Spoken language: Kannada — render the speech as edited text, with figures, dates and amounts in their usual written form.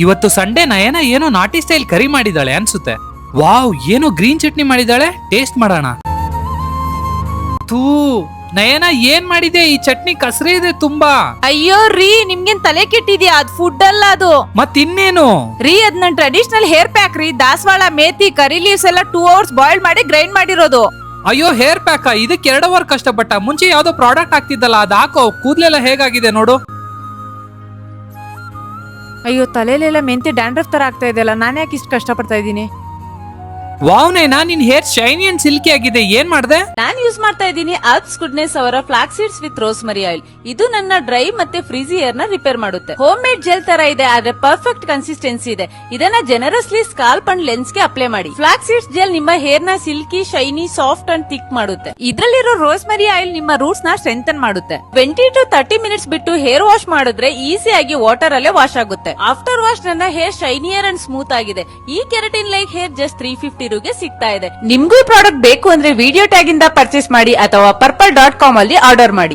ಇವತ್ತು ಸಂಡೇ ನಯನ ಏನೋ ನಾಟಿ ಸ್ಟೈಲ್ ಕರಿ ಮಾಡಿದಾಳೆ ಅನ್ಸುತ್ತೆ. ವಾವ್, ಏನೋ ಗ್ರೀನ್ ಚಟ್ನಿ ಮಾಡಿದಾಳೆ, ಟೇಸ್ಟ್ ಮಾಡೋಣ. ಥೂ, ನಯನ ಏನ್ ಮಾಡಿದೆ? ಈ ಚಟ್ನಿ ಕಸರೆ ಇದೆ ತುಂಬಾ. ಅಯ್ಯೋ ರೀ, ನಿಮ್ಗೇನ್ ತಲೆ ಕೆಟ್ಟಿದ್ಯಾ? ಅದ್ ಫುಡ್ ಅಲ್ಲ ಅದು. ಮತ್ತಿನ್ನೇನು ರೀ, ಅದ್ ನನ್ ಟ್ರೆಡಿಷನಲ್ ಹೇರ್ ಪ್ಯಾಕ್ ರೀ. ದಾಸವಾಳ, ಮೇಥಿ, ಕರಿ ಲೀವ್ಸ್ ಎಲ್ಲ 2 hours ಬಾಯ್ಲ್ ಮಾಡಿ ಗ್ರೈಂಡ್ ಮಾಡಿರೋದು. ಅಯ್ಯೋ, ಹೇರ್ ಪ್ಯಾಕ? ಇದಕ್ಕೆ 2 ಅವರ್ ಕಷ್ಟಪಟ್ಟ. ಮುಂಚೆ ಯಾವ್ದೋ ಪ್ರಾಡಕ್ಟ್ ಆಗ್ತಿದ್ದಲ್ಲ, ಅದ್ ಹಾಕೋ. ಕೂದ್ಲೆಲ್ಲ ಹೇಗಾಗಿದೆ ನೋಡು. ಅಯ್ಯೋ, ತಲೆಲೆಲ್ಲ ಮೆಂತೆ ಡ್ಯಾಂಡ್ರಫ್ ತರ ಆಗ್ತಾ ಇದೆಯಲ್ಲ, ನಾನು ಯಾಕೆ ಇಷ್ಟು ಕಷ್ಟಪಡ್ತಾ ಇದ್ದೀನಿ? ವಾವ್ ನೈನಾ, ನಿನ್ ಹೇರ್ ಶೈನಿ ಅಂಡ್ ಸಿಲ್ಕಿ ಆಗಿದೆ. ಏನ್ ಮಾಡ್ದೆ? ನಾನ್ ಯೂಸ್ ಮಾಡ್ತಾ ಇದ್ದೀನಿ ಅಲ್ಪ್ಸ್ ಗುಡ್ನೆಸ್ ಅವರ ಫ್ಲಾಕ್ ಸೀಡ್ಸ್ ವಿತ್ ರೋಸ್ಮರಿ ಆಯಿಲ್. ಇದು ನನ್ನ ಡ್ರೈ ಮತ್ತೆ ಫ್ರೀಜಿ ಹೇರ್ ನ ರಿಪೇರ್ ಮಾಡುತ್ತೆ. ಹೋಮ್ ಮೇಡ್ ಜೆಲ್ ತರ ಇದೆ, ಆದ್ರೆ ಪರ್ಫೆಕ್ಟ್ ಕನ್ಸಿಸ್ಟೆನ್ಸಿ ಇದೆ. ಇದನ್ನ ಜನರಸ್ಲಿ ಸ್ಕಾಲ್ಪ್ ಅಂಡ್ ಲೆನ್ಸ್ ಗೆ ಅಪ್ಲೈ ಮಾಡಿ. ಫ್ಲಾಕ್ ಸೀಡ್ಸ್ ಜೆಲ್ ನಿಮ್ಮ ಹೇರ್ ನ silky, shiny, soft and thick ಮಾಡುತ್ತೆ. ಇದ್ರಲ್ಲಿರೋ ರೋಸ್ಮರಿ ಆಯಿಲ್ ನಿಮ್ಮ ರೂಟ್ಸ್ ನ ಸ್ಟ್ರೆಂಥನ್ ಮಾಡುತ್ತೆ. 20 to 30 ಮಿನಿಟ್ಸ್ ಬಿಟ್ಟು ಹೇರ್ ವಾಶ್ ಮಾಡಿದ್ರೆ ಈಸಿಯಾಗಿ ವಾಟರ್ ಅಲ್ಲೇ ವಾಶ್ ಆಗುತ್ತೆ. ಆಫ್ಟರ್ ವಾಶ್ ನನ್ನ ಹೇರ್ ಶೈನಿಯರ್ ಅಂಡ್ ಸ್ಮೂತ್ ಆಗಿದೆ. ಈ ಕೆರಟಿನ್ ಲೈಕ್ ಹೇರ್ ಜಸ್ಟ್ 350 ಗೆ ಸಿಗ್ತಾ ಇದೆ. ನಿಮ್ಗೂ ಪ್ರಾಡಕ್ಟ್ ಬೇಕು ಅಂದ್ರೆ ವಿಡಿಯೋ ಟ್ಯಾಗ್ ಇಂದ ಪರ್ಚೇಸ್ ಮಾಡಿ ಅಥವಾ purple.com ಅಲ್ಲಿ ಆರ್ಡರ್ ಮಾಡಿ.